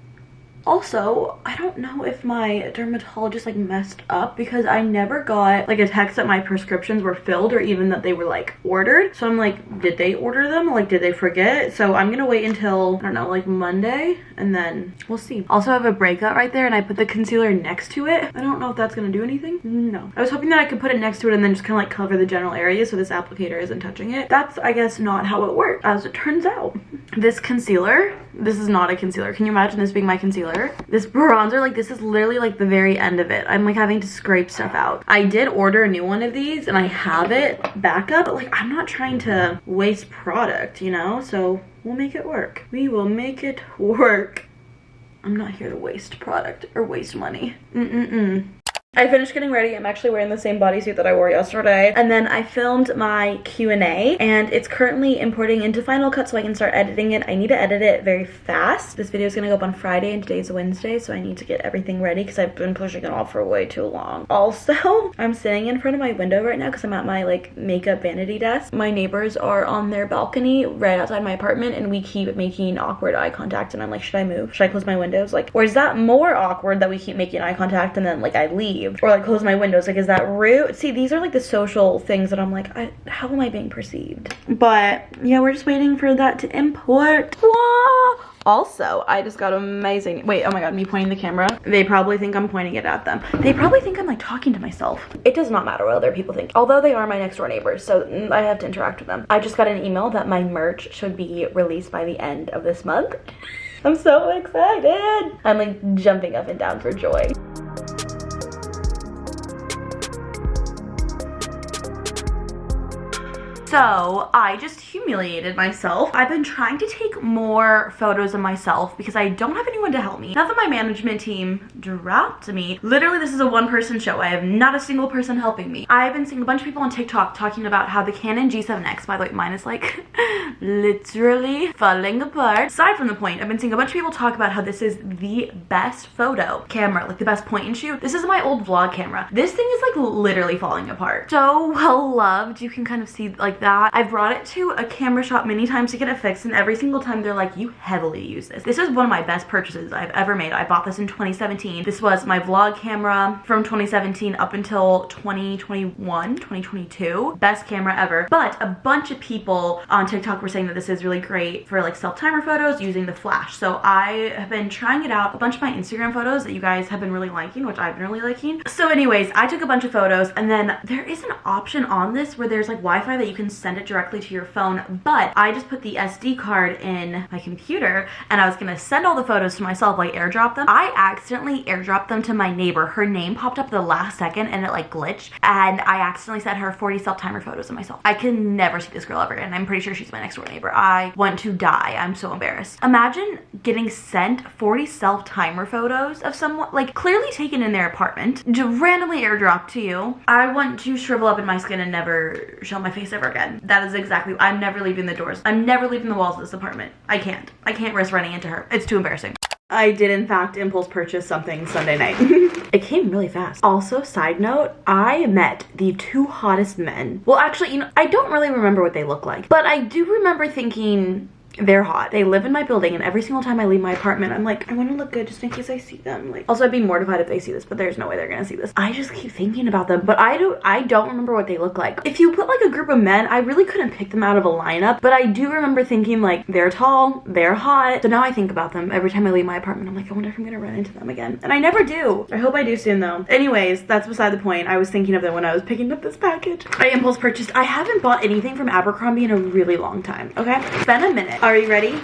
Also, I don't know if my dermatologist like messed up because I never got like a text that my prescriptions were filled or even that they were like ordered. So I'm like, did they order them? Like, did they forget? So I'm gonna wait until, I don't know, like Monday, and then we'll see. Also, I have a breakout right there and I put the concealer next to it. I don't know if that's gonna do anything. No. I was hoping that I could put it next to it and then just kind of like cover the general area so this applicator isn't touching it. That's, I guess, not how it works, as it turns out. This concealer, this is not a concealer. Can you imagine this being my concealer? This bronzer, like, this is literally like the very end of it. I'm like having to scrape stuff out. I did order a new one of these and I have it backup, but like I'm not trying to waste product, you know? So we'll make it work. We will make it work. I'm not here to waste product or waste money. I finished getting ready. I'm actually wearing the same bodysuit that I wore yesterday. And then I filmed my Q&A and it's currently importing into Final Cut so I can start editing it. I need to edit it very fast. This video is gonna go up on Friday and today's Wednesday, so I need to get everything ready because I've been pushing it off for way too long. Also, I'm sitting in front of my window right now because I'm at my like makeup vanity desk. My neighbors are on their balcony right outside my apartment and we keep making awkward eye contact and I'm like, should I move? Should I close my windows? Like, or is that more awkward that we keep making eye contact and then like I leave? Or like close my windows? Like, is that rude? See, these are like the social things that I'm like, how am I being perceived? But yeah, we're just waiting for that to import. Wah! Also, I just got amazing, wait, oh my god, me pointing the camera. They probably think I'm pointing it at them. They probably think I'm like talking to myself. It does not matter what other people think, although they are my next door neighbors, so I have to interact with them. I just got an email that my merch should be released by the end of this month. I'm so excited. I'm like jumping up and down for joy. So I just humiliated myself. I've been trying to take more photos of myself because I don't have anyone to help me. Not that my management team dropped me. Literally, this is a one-person show. I have not a single person helping me. I've been seeing a bunch of people on TikTok talking about how the Canon G7X, by the way, mine is like literally falling apart. Aside from the point, I've been seeing a bunch of people talk about how this is the best photo camera, like the best point and shoot. This is my old vlog camera. This thing is like literally falling apart. So well loved. You can kind of see like that. I've brought it to a camera shop many times to get it fixed, and every single time they're like, you heavily use this. This is one of my best purchases I've ever made. I bought this in 2017. This was my vlog camera from 2017 up until 2021, 2022. Best camera ever. But a bunch of people on TikTok were saying that this is really great for like self-timer photos using the flash. So I have been trying it out. A bunch of my Instagram photos that you guys have been really liking, which I've been really liking. So anyways, I took a bunch of photos, and then there is an option on this where there's like Wi-Fi that you can send it directly to your phone, but I just put the SD card in my computer, and I was gonna send all the photos to myself, like airdrop them. I accidentally airdropped them to my neighbor. Her name popped up the last second and it like glitched, and I accidentally sent her 40 self-timer photos of myself. I can never see this girl ever, and I'm pretty sure she's my next door neighbor. I want to die. I'm so embarrassed. Imagine getting sent 40 self-timer photos of someone like clearly taken in their apartment, randomly airdropped to you. I want to shrivel up in my skin and never show my face ever again. That is exactly, I'm never leaving the doors. I'm never leaving the walls of this apartment. I can't risk running into her. It's too embarrassing. I did in fact impulse purchase something Sunday night. It came really fast. Also, side note, I met the two hottest men. Well, actually, you know, I don't really remember what they look like, but I do remember thinking, they're hot. They live in my building, and every single time I leave my apartment, I'm like, I want to look good just in case I see them. Like, also, I'd be mortified if they see this, but there's no way they're gonna see this. I just keep thinking about them, but I don't remember what they look like. If you put like a group of men, I really couldn't pick them out of a lineup, but I do remember thinking like, they're tall, they're hot. So now I think about them every time I leave my apartment. I'm like, I wonder if I'm gonna run into them again. And I never do. I hope I do soon though. Anyways, that's beside the point. I was thinking of them when I was picking up this package. I impulse purchased. I haven't bought anything from Abercrombie in a really long time, okay? It's been a minute. Are you ready?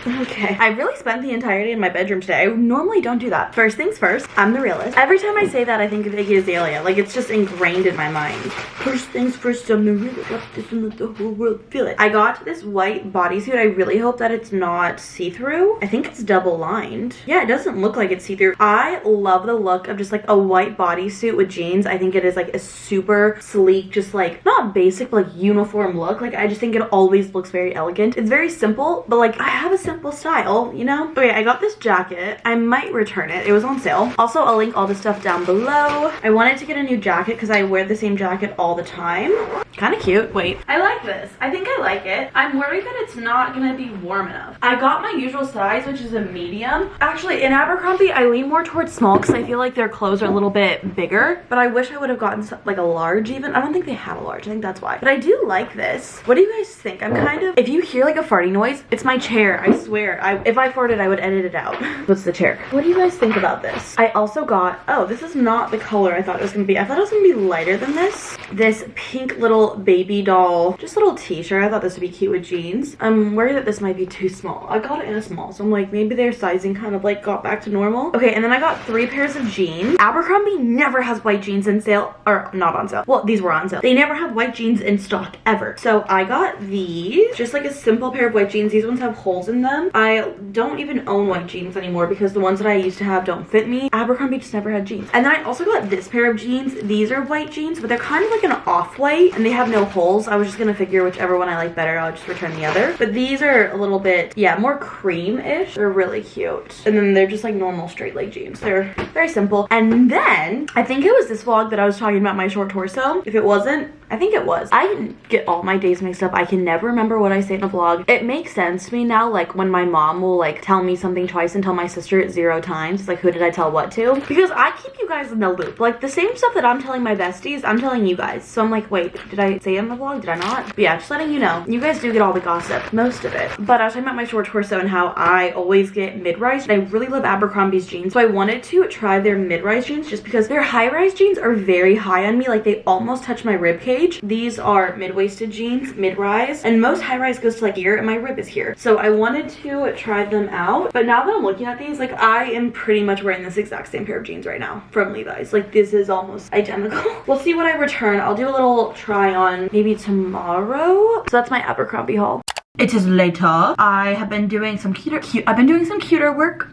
Okay, I really spent the entirety in my bedroom today. I normally don't do that. First things first, I'm the realist. Every time I say that, I think of Iggy Azalea. Like, it's just ingrained in my mind. First things first, I'm the realist. Let this and let the whole world feel it. I got this white bodysuit. I really hope that it's not see-through. I think it's double-lined. Yeah, it doesn't look like it's see-through. I love the look of just like a white bodysuit with jeans. I think it is like a super sleek, just like, not basic, but like uniform look. Like, I just think it always looks very elegant. It's very simple, but like, I have a simple style, you know? Okay, I got this jacket. I might return it. It was on sale. Also, I'll link all the stuff down below. I wanted to get a new jacket because I wear the same jacket all the time. Kind of cute. Wait. I like this. I think I like it. I'm worried that it's not gonna be warm enough. I got my usual size, which is a medium. Actually, in Abercrombie, I lean more towards small because I feel like their clothes are a little bit bigger, but I wish I would have gotten like a large even. I don't think they have a large. I think that's why. But I do like this. What do you guys think? I'm kind of, if you hear like a farting noise, it's my chair. I swear. If I farted, I would edit it out. What's the chair? What do you guys think about this? I also got, oh, this is not the color I thought it was gonna be. I thought it was gonna be lighter than this. This pink little baby doll, just little t-shirt. I thought this would be cute with jeans. I'm worried that this might be too small. I got it in a small, so I'm like, maybe their sizing kind of like got back to normal. Okay, and then I got 3 pairs of jeans. Abercrombie never has white jeans in sale, or not on sale. Well, these were on sale. They never have white jeans in stock ever. So I got these, just like a simple pair of white jeans. These ones have holes in them. I don't even own white jeans anymore because the ones that I used to have don't fit me. Abercrombie just never had jeans. And then I also got this pair of jeans. These are white jeans, but they're kind of like an off-white and they have no holes. I was just gonna figure whichever one I like better, I'll just return the other. But these are a little bit, yeah, more cream-ish. They're really cute. And then they're just like normal straight leg jeans. They're very simple. And then I think it was this vlog that I was talking about my short torso. If it wasn't, I think it was. I get all my days mixed up. I can never remember what I say in a vlog. It makes sense to me now, like when my mom will like tell me something twice and tell my sister it 0 times. It's like, who did I tell what to? Because I keep you guys in the loop. Like the same stuff that I'm telling my besties, I'm telling you guys. So I'm like, wait, did I say it in the vlog? Did I not? But yeah, just letting you know. You guys do get all the gossip, most of it. But I was talking about my short torso and how I always get mid-rise. I really love Abercrombie's jeans. So I wanted to try their mid-rise jeans just because their high-rise jeans are very high on me. Like they almost touch my rib cage. gauge. These are mid-waisted jeans, mid-rise, and most high-rise goes to like here, and my rib is here. So I wanted to try them out, but now that I'm looking at these, like I am pretty much wearing this exact same pair of jeans right now from Levi's. Like this is almost identical. We'll see what I return. I'll do a little try on maybe tomorrow. So that's my Abercrombie haul. It is later. I have been doing some cuter work.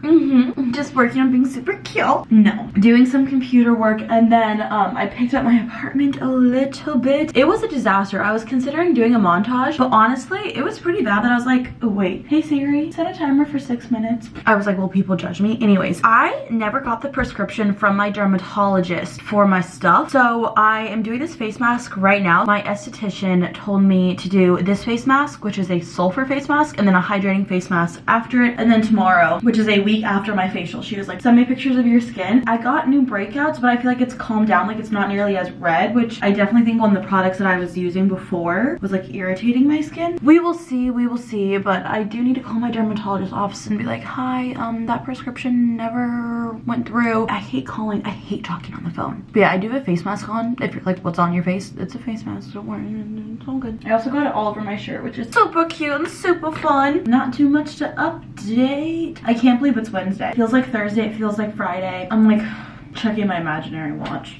Just working on being super cute. No. Doing some computer work, and then I picked up my apartment a little bit. It was a disaster. I was considering doing a montage, but honestly, it was pretty bad that I was like, oh wait, hey Siri, set a timer for 6 minutes. I was like, will people judge me? Anyways, I never got the prescription from my dermatologist for my stuff. So I am doing this face mask right now. My esthetician told me to do this face mask, which is a sulfur face mask, and then a hydrating face mask after it, and then tomorrow, which is a week after my facial, she was like, send me pictures of your skin. I got new breakouts, but I feel like it's calmed down, like it's not nearly as red, which I definitely think one of the products that I was using before was like irritating my skin. We will see, but I do need to call my dermatologist office and be like, hi, that prescription never went through. I hate talking on the phone. But yeah, I do have a face mask on. If you're like, what's on your face? It's a face mask, don't worry, it's all good. I also got it all over my shirt, which is super cute and super fun. Not too much to update. I can't believe it's Wednesday. It feels like Thursday, it feels like Friday. I'm like checking my imaginary watch.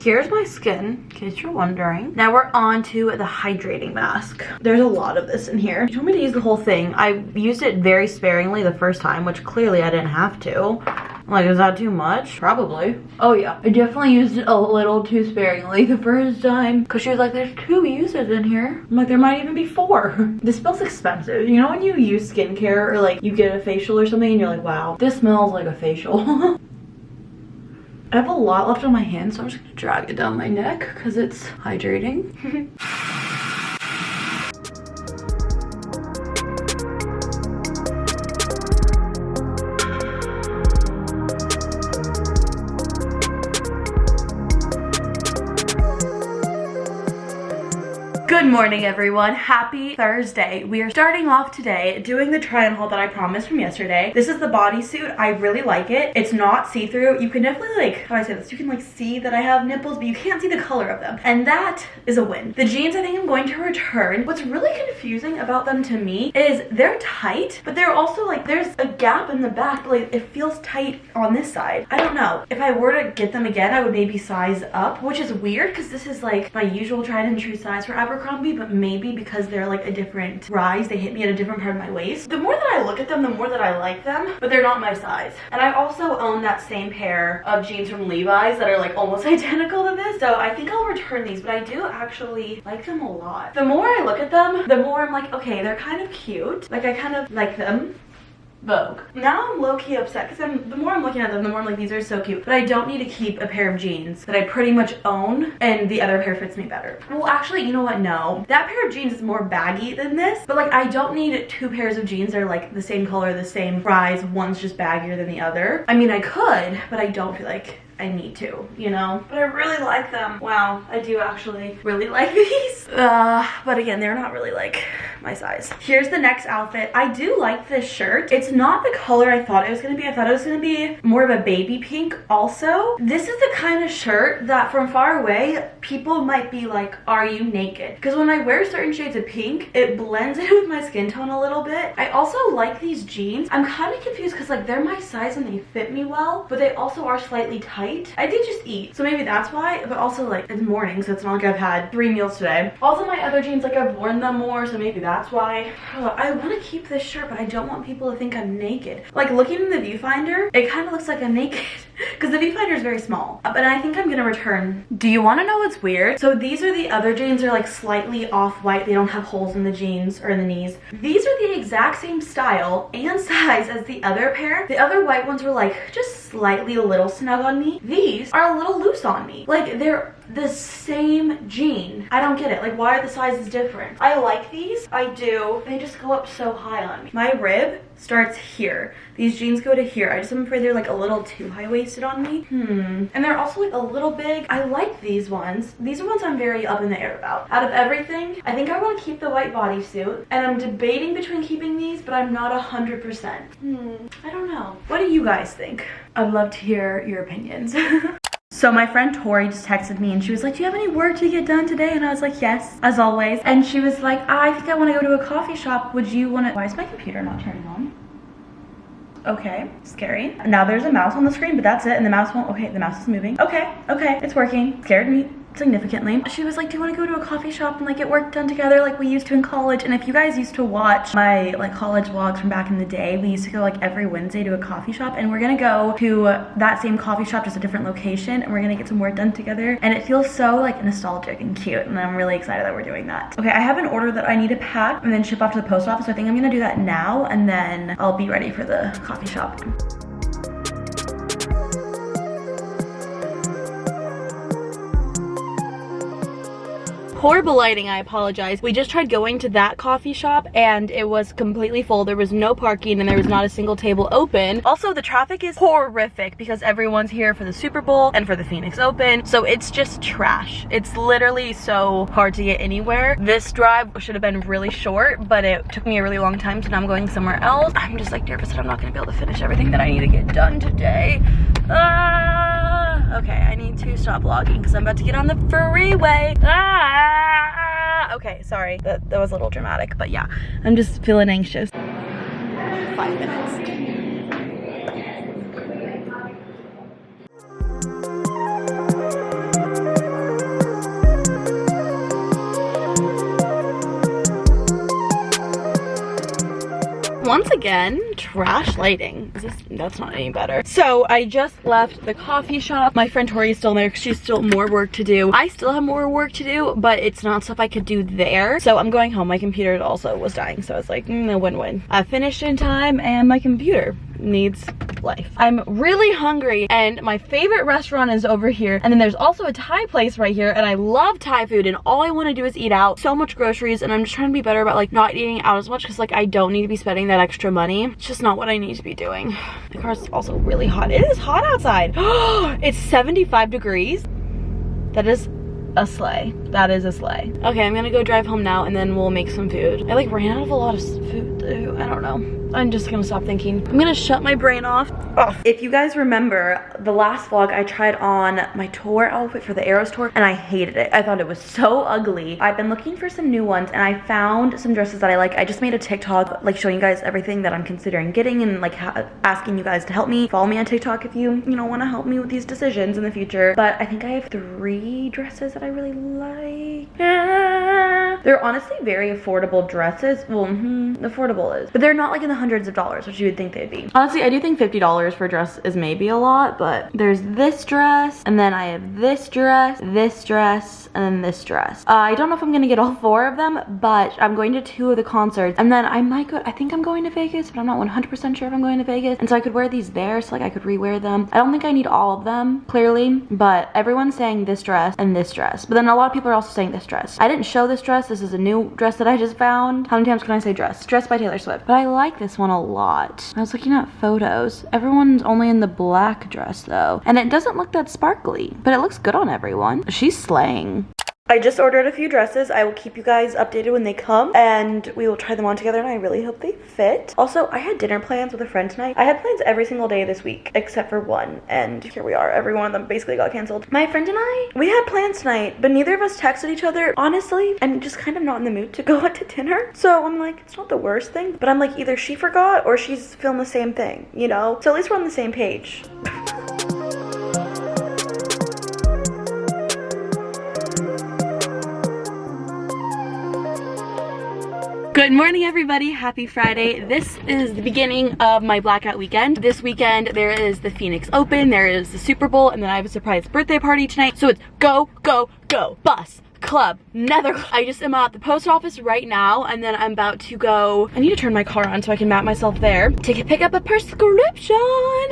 Here's my skin, in case you're wondering. Now we're on to the hydrating mask. There's a lot of this in here. You told me to use the whole thing. I used it very sparingly the first time, which clearly I didn't have to. I'm like, is that too much? Probably. Oh yeah, I definitely used it a little too sparingly the first time, because she was like, there's 2 uses in here. I'm like, there might even be 4. This smells expensive. You know when you use skincare or like you get a facial or something and you're like, wow, this smells like a facial. I have a lot left on my hands, so I'm just gonna drag it down my neck because it's hydrating. Good morning, everyone. Happy Thursday. We are starting off today doing the try on haul that I promised from yesterday. This is the bodysuit. I really like it. It's not see-through. You can definitely, like, how do I say this? You can like see that I have nipples, but you can't see the color of them. And that is a win. The jeans I think I'm going to return. What's really confusing about them to me is they're tight, but they're also like, there's a gap in the back, but like it feels tight on this side. I don't know. If I were to get them again, I would maybe size up, which is weird because this is like my usual tried and true size for Abercrombie, but maybe because they're like a different rise, they hit me at a different part of my waist. The more that I look at them, the more that I like them, but they're not my size. And I also own that same pair of jeans from Levi's that are like almost identical to this, so I think I'll return these, but I do actually like them a lot. The more I look at them, the more I'm like, okay, they're kind of cute. Like I kind of like them. Vogue. Now I'm low-key upset because the more I'm looking at them, the more I'm like, these are so cute. But I don't need to keep a pair of jeans that I pretty much own and the other pair fits me better. Well, actually, you know what? No. That pair of jeans is more baggy than this, but like I don't need 2 pairs of jeans that are like the same color, the same size. One's just baggier than the other. I mean, I could, but I don't feel like I need to, you know? But I really like them. Wow, I do actually really like these. But again, they're not really like my size. Here's the next outfit. I do like this shirt. It's not the color I thought it was gonna be. I thought it was gonna be more of a baby pink also. This is the kind of shirt that from far away, people might be like, are you naked? Because when I wear certain shades of pink, it blends in with my skin tone a little bit. I also like these jeans. I'm kind of confused because like they're my size and they fit me well, but they also are slightly tight. I did just eat, so maybe that's why, but also like it's morning, so it's not like I've had 3 meals today. Also my other jeans, like I've worn them more, so maybe that's why. I want to keep this shirt, but I don't want people to think I'm naked. Like looking in the viewfinder, it kind of looks like I'm naked because the viewfinder is very small, but I think I'm gonna return. Do you want to know what's weird? So these are the other jeans, are like slightly off-white. They don't have holes in the jeans or in the knees. These are the exact same style and size as the other pair. The other white ones were like just slightly a little snug on me. These are a little loose on me. Like they're the same jean. I don't get it. Like why are the sizes different? I like these. I do. They just go up so high on me. My rib starts here. These jeans go to here. I just am afraid they're like a little too high-waisted on me. And they're also like a little big. I like these ones. These are ones I'm very up in the air about. Out of everything, I think I want to keep the white bodysuit, and I'm debating between keeping these, but I'm not 100%. I don't know. What do you guys think? I'd love to hear your opinions. So my friend Tori just texted me and she was like, do you have any work to get done today? And I was like, yes, as always. And she was like, I think I want to go to a coffee shop. Would you want to? Why is my computer not turning on? Okay, scary. Now there's a mouse on the screen, but that's it. And the mouse won't, okay, the mouse is moving. Okay, it's working. Scared me significantly. She was like, do you want to go to a coffee shop and like get work done together like we used to in college? And if you guys used to watch my like college vlogs from back in the day, we used to go like every Wednesday to a coffee shop, and we're gonna go to that same coffee shop, just a different location, and we're gonna get some work done together. And it feels so like nostalgic and cute, and I'm really excited that we're doing that. Okay, I have an order that I need to pack and then ship off to the post office. So I think I'm gonna do that now, and then I'll be ready for the coffee shop. Horrible lighting, I apologize. We just tried going to that coffee shop and it was completely full. There was no parking and there was not a single table open. Also, the traffic is horrific because everyone's here for the Super Bowl and for the Phoenix Open. So it's just trash. It's literally so hard to get anywhere. This drive should have been really short, but it took me a really long time, so now I'm going somewhere else. I'm just like nervous that I'm not gonna be able to finish everything that I need to get done today. Okay, I need to stop vlogging because I'm about to get on the freeway. Okay, sorry, that was a little dramatic, but yeah, I'm just feeling anxious. 5 minutes. Once again, trash lighting. That's not any better. So I just left the coffee shop. My friend Tori is still there because she's still more work to do. I still have more work to do, but it's not stuff I could do there. So I'm going home. My computer also was dying, so I was like, a win-win. I finished in time and my computer needs life. I'm really hungry and my favorite restaurant is over here, and then there's also a Thai place right here, and I love Thai food and all I want to do is eat out. So much groceries, and I'm just trying to be better about like not eating out as much because like I don't need to be spending that extra money. It's just not what I need to be doing. The car's also really hot. It is hot outside. It's 75 degrees. That is a sleigh. That is a sleigh. Okay, I'm gonna go drive home now and then we'll make some food. I like ran out of a lot of food to do. I don't know. I'm just gonna stop thinking. I'm gonna shut my brain off. If you guys remember the last vlog, I tried on my tour outfit for the Eras tour and I hated it. I thought it was so ugly. I've been looking for some new ones and I found some dresses that I like. I just made a TikTok like showing you guys everything that I'm considering getting and like asking you guys to help me. Follow me on TikTok if you want to help me with these decisions in the future. But I think I have 3 dresses that I really like. They're honestly very affordable dresses. Well, affordable is, but they're not like in the hundreds of dollars, which you would think they'd be. Honestly, I do think $50 for a dress is maybe a lot, but there's this dress, and then I have this dress, and then this dress. I don't know if I'm gonna get all 4 of them, but I'm going to 2 of the concerts, and then I might go, I think I'm going to Vegas, but I'm not 100% sure if I'm going to Vegas, and so I could wear these there, so like I could rewear them. I don't think I need all of them, clearly, but everyone's saying this dress and this dress, but then a lot of people are also saying this dress. I didn't show this dress. This is a new dress that I just found. How many times can I say dress? Dress by Taylor Swift. But I like this one a lot. I was looking at photos. Everyone's only in the black dress though, and it doesn't look that sparkly, but it looks good on everyone. She's slaying. I just ordered a few dresses. I will keep you guys updated when they come and we will try them on together, and I really hope they fit. Also, I had dinner plans with a friend tonight. I had plans every single day this week except for one, and here we are. Every one of them basically got canceled. My friend and I, we had plans tonight, but neither of us texted each other. Honestly, I'm just kind of not in the mood to go out to dinner. So I'm like, it's not the worst thing, but I'm like, either she forgot or she's feeling the same thing, you know? So at least we're on the same page. Good morning, everybody. Happy Friday. This is the beginning of my blackout weekend. This weekend there is the Phoenix Open, there is the Super Bowl, and then I have a surprise birthday party tonight. So it's go, go, go, bus, club, Netherlands. I just am at the post office right now, and then I'm about to go. I need to turn my car on so I can map myself there to pick up a prescription.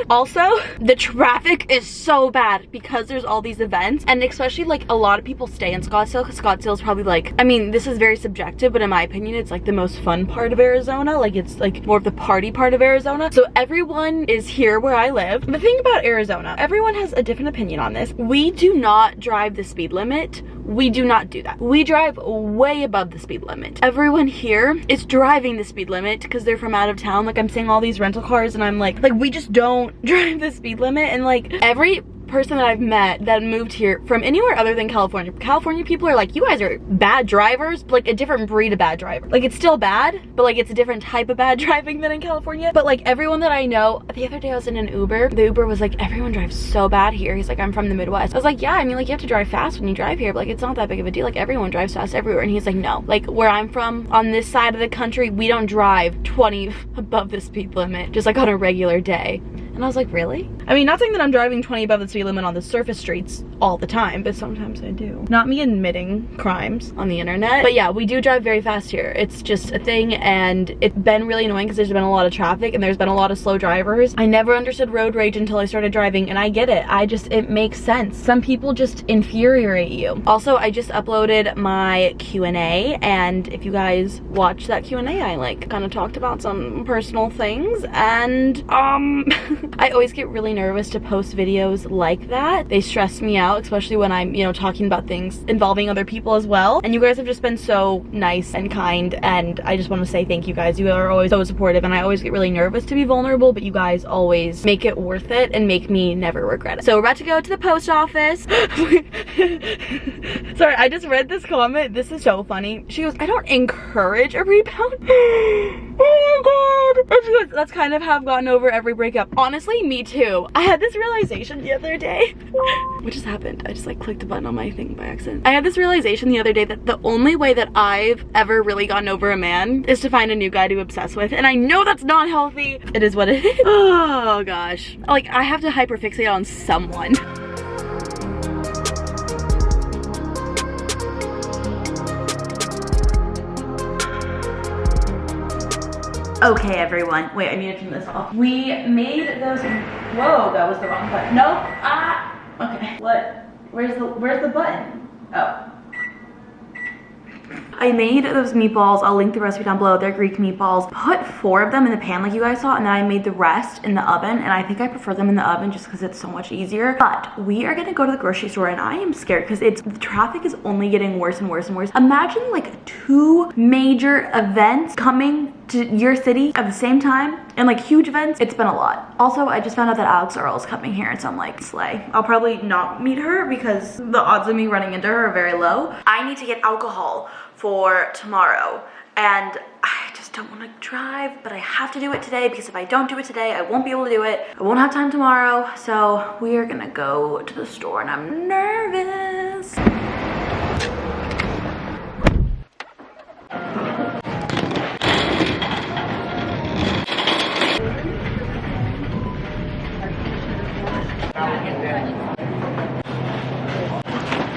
Also, the traffic is so bad because there's all these events, and especially like a lot of people stay in Scottsdale because Scottsdale is probably like, I mean, this is very subjective, but in my opinion, it's like the most fun part of Arizona. Like it's like more of the party part of Arizona. So everyone is here where I live. The thing about Arizona, everyone has a different opinion on this. We do not drive the speed limit. We do not do that. We drive way above the speed limit. Everyone here is driving the speed limit because they're from out of town. Like I'm seeing all these rental cars and I'm like we just don't drive the speed limit. And like every person that I've met that moved here from anywhere other than California. California people are like, you guys are bad drivers, but like a different breed of bad driver. Like it's still bad, but like it's a different type of bad driving than in California. But like everyone that I know, the other day I was in an Uber. The Uber was like, everyone drives so bad here. He's like, I'm from the Midwest. I was like, yeah, I mean like you have to drive fast when you drive here, but like it's not that big of a deal. Like everyone drives fast everywhere. And he's like, no, like where I'm from on this side of the country, we don't drive 20 above the speed limit just like on a regular day. And I was like, really? I mean, not saying that I'm driving 20 above the speed limit on the surface streets all the time, but sometimes I do. Not me admitting crimes on the internet. But yeah, we do drive very fast here. It's just a thing, and it's been really annoying because there's been a lot of traffic and there's been a lot of slow drivers. I never understood road rage until I started driving, and I get it. It makes sense. Some people just infuriate you. Also, I just uploaded my Q&A, and if you guys watched that Q&A, I like kind of talked about some personal things, and I always get really nervous to post videos like that. They stress me out, especially when I'm, you know, talking about things involving other people as well. And you guys have just been so nice and kind, and I just want to say thank you guys. You are always so supportive, and I always get really nervous to be vulnerable, but you guys always make it worth it and make me never regret it. So we're about to go to the post office. Sorry, I just read this comment. This is so funny. She goes, I don't encourage a rebound. Oh my god. And she goes, that's kind of how I've gotten over every breakup. Honestly, me too. I had this realization the other day. What just happened? I just like clicked a button on my thing by accident. I had this realization the other day that the only way that I've ever really gotten over a man is to find a new guy to obsess with. And I know that's not healthy. It is what it is. Oh gosh. Like I have to hyperfixate on someone. Okay, everyone. Wait, I need to turn this off. We made those. Whoa, that was the wrong button. Nope. Ah. Okay. What? Where's the button? Oh. I made those meatballs. I'll link the recipe down below. They're Greek meatballs. Put 4 of them in the pan like you guys saw, and then I made the rest in the oven, and I think I prefer them in the oven just because it's so much easier. But we are gonna go to the grocery store, and I am scared because the traffic is only getting worse and worse and worse. Imagine like 2 major events coming to your city at the same time, and like huge events. It's been a lot. Also, I just found out that Alex Earl is coming here, and so I'm like, slay. I'll probably not meet her because the odds of me running into her are very low. I need to get alcohol for tomorrow, and I just don't want to drive, but I have to do it today because if I don't do it today, I won't be able to do it. I won't have time tomorrow, so we are gonna go to the store, and I'm nervous.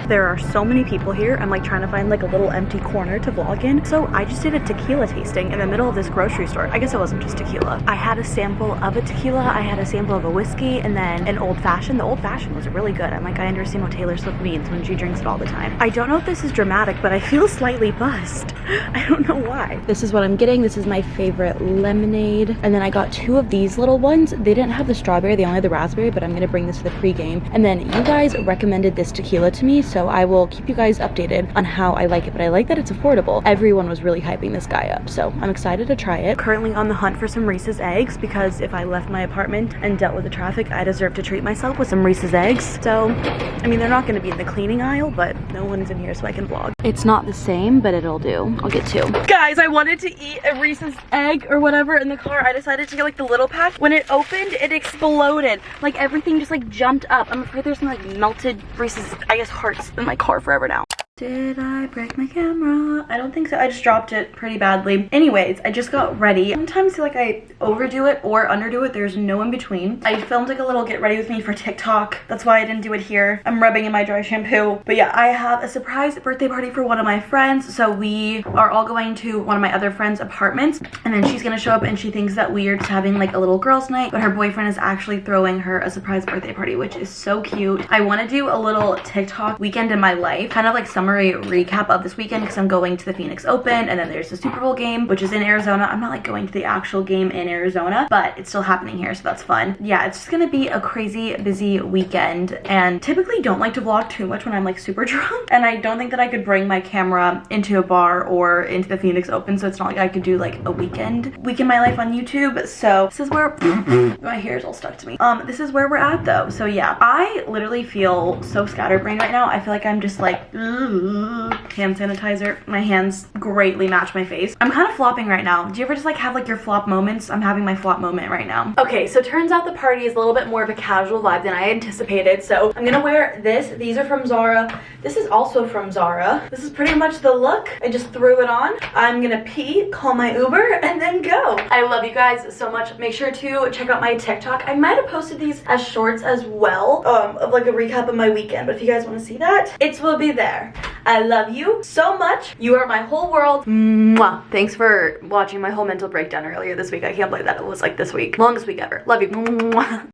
There are so many people here. I'm like trying to find like a little empty corner to vlog in. So I just did a tequila tasting in the middle of this grocery store. I guess it wasn't just tequila. I had a sample of a tequila, I had a sample of a whiskey, and then an old fashioned. The old fashioned was really good. I'm like, I understand what Taylor Swift means when she drinks it all the time. I don't know if this is dramatic, but I feel slightly buzzed. I don't know why. This is what I'm getting. This is my favorite lemonade. And then I got 2 of these little ones. They didn't have the strawberry, they only had the raspberry, but I'm gonna bring this to the pregame. And then you guys recommended this tequila to me, so I will keep you guys updated on how I like it, but I like that it's affordable. Everyone was really hyping this guy up, so I'm excited to try it. Currently on the hunt for some Reese's eggs because if I left my apartment and dealt with the traffic, I deserve to treat myself with some Reese's eggs. So, I mean, they're not gonna be in the cleaning aisle, but no one's in here so I can vlog. It's not the same, but it'll do. I'll get 2. Guys, I wanted to eat a Reese's egg or whatever in the car. I decided to get like the little pack. When it opened, it exploded. Like everything just like jumped up. I'm afraid there's some like melted Reese's, I guess, hearts in my car forever now. Did I break my camera? I don't think so. I just dropped it pretty badly. Anyways, I just got ready. Sometimes I feel like I overdo it or underdo it. There's no in between. I filmed like a little get ready with me for TikTok. That's why I didn't do it here. I'm rubbing in my dry shampoo. But yeah, I have a surprise birthday party for one of my friends. So we are all going to one of my other friends' apartments. And then she's gonna show up and she thinks that we are just having like a little girls' night. But her boyfriend is actually throwing her a surprise birthday party, which is so cute. I wanna do a little TikTok weekend in my life. Kind of like summer summary recap of this weekend because I'm going to the Phoenix Open, and then there's the Super Bowl game, which is in Arizona. I'm not like going to the actual game in Arizona, but it's still happening here, so that's fun. Yeah, it's just gonna be a crazy busy weekend, and typically don't like to vlog too much when I'm like super drunk, and I don't think that I could bring my camera into a bar or into the Phoenix Open, so it's not like I could do like a week in my life on YouTube. So this is where my hair is all stuck to me. This is where we're at though. So yeah, I literally feel so scatterbrained right now. I feel like I'm just like hand sanitizer. My hands greatly match my face. I'm kind of flopping right now. Do you ever just like have like your flop moments? I'm having my flop moment right now. Okay, so turns out the party is a little bit more of a casual vibe than I anticipated. So I'm gonna wear this. These are from Zara. This is also from Zara. This is pretty much the look. I just threw it on. I'm gonna pee, call my Uber, and then go. I love you guys so much. Make sure to check out my TikTok. I might have posted these as shorts as well, of like a recap of my weekend, but if you guys want to see that, it will be there. I love you so much. You are my whole world. Mwah. Thanks for watching my whole mental breakdown earlier this week. I can't believe that it was like this week. Longest week ever. Love you. Mwah.